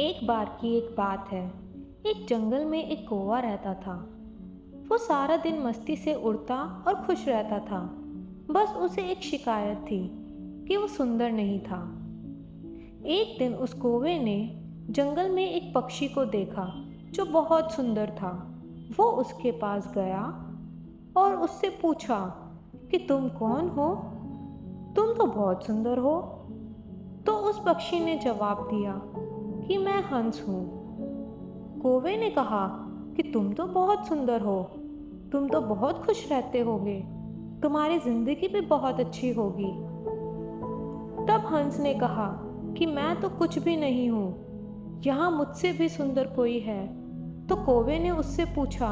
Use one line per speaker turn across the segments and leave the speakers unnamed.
एक बार की एक बात है। एक जंगल में एक कौवा रहता था। वो सारा दिन मस्ती से उड़ता और खुश रहता था। बस उसे एक शिकायत थी कि वो सुंदर नहीं था। एक दिन उस कौवे ने जंगल में एक पक्षी को देखा जो बहुत सुंदर था। वो उसके पास गया और उससे पूछा कि तुम कौन हो? तुम तो बहुत सुंदर हो। तो उस पक्षी ने जवाब दिया कि मैं हंस हूँ। कौवे ने कहा कि तुम तो बहुत सुंदर हो, तुम तो बहुत खुश रहते होगे, तुम्हारी जिंदगी भी बहुत अच्छी होगी। तब हंस ने कहा कि मैं तो कुछ भी नहीं हूँ, यहाँ मुझसे भी सुंदर कोई है। तो कौवे ने उससे पूछा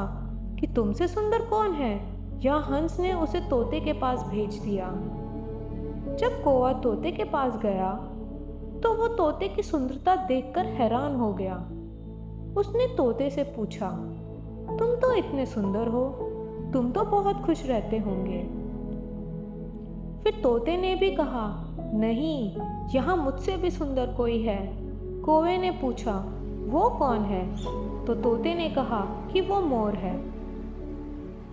कि तुमसे सुंदर कौन है? यहाँ हंस ने उसे तोते के पास भेज दिया। जब कौवा तोते के पास गया तो वो तोते की सुंदरता देखकर हैरान हो गया। उसने तोते से पूछा, तुम तो इतने सुंदर हो, तुम तो बहुत खुश रहते होंगे। फिर तोते ने भी कहा, नहीं, यहाँ मुझसे भी सुंदर कोई है। कौवे ने पूछा, वो कौन है? तो तोते ने कहा कि वो मोर है।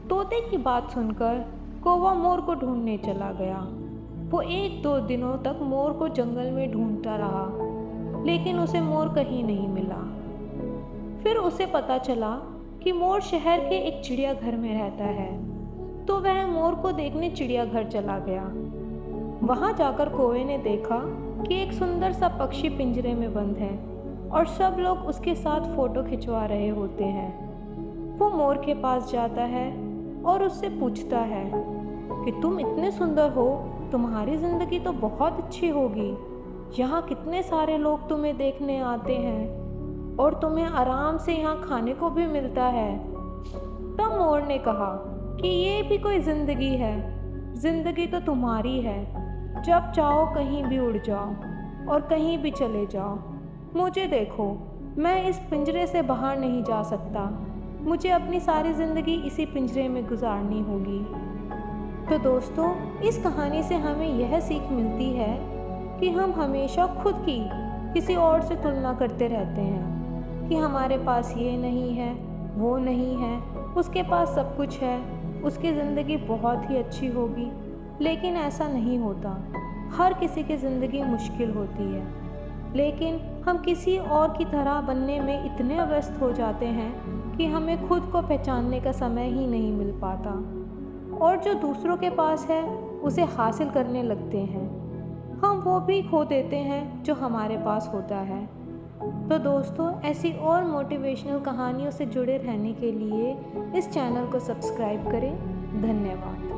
तोते की बात सुनकर कौवा मोर को ढूंढने चला गया। वो 1-2 दिनों तक मोर को जंगल में ढूंढता रहा, लेकिन उसे मोर कहीं नहीं मिला। फिर उसे पता चला कि मोर शहर के एक चिड़ियाघर में रहता है। तो वह मोर को देखने चिड़ियाघर चला गया। वहां जाकर कौवे ने देखा कि एक सुंदर सा पक्षी पिंजरे में बंद है और सब लोग उसके साथ फोटो खिंचवा रहे होते हैं। वो मोर के पास जाता है और उससे पूछता है कि तुम इतने सुंदर हो, तुम्हारी जिंदगी तो बहुत अच्छी होगी। यहाँ कितने सारे लोग तुम्हें देखने आते हैं और तुम्हें आराम से यहाँ खाने को भी मिलता है। तब मोर ने कहा कि ये भी कोई जिंदगी है? जिंदगी तो तुम्हारी है। जब चाहो कहीं भी उड़ जाओ और कहीं भी चले जाओ। मुझे देखो, मैं इस पिंजरे से बाहर नहीं जा सकता। मुझे अपनी सारी ज़िंदगी इसी पिंजरे में गुजारनी होगी। तो दोस्तों, इस कहानी से हमें यह सीख मिलती है कि हम हमेशा खुद की किसी और से तुलना करते रहते हैं कि हमारे पास ये नहीं है, वो नहीं है, उसके पास सब कुछ है, उसकी ज़िंदगी बहुत ही अच्छी होगी। लेकिन ऐसा नहीं होता। हर किसी की ज़िंदगी मुश्किल होती है, लेकिन हम किसी और की तरह बनने में इतने व्यस्त हो जाते हैं कि हमें खुद को पहचानने का समय ही नहीं मिल पाता, और जो दूसरों के पास है उसे हासिल करने लगते हैं। हम वो भी खो देते हैं जो हमारे पास होता है। तो दोस्तों, ऐसी और मोटिवेशनल कहानियों से जुड़े रहने के लिए इस चैनल को सब्सक्राइब करें। धन्यवाद।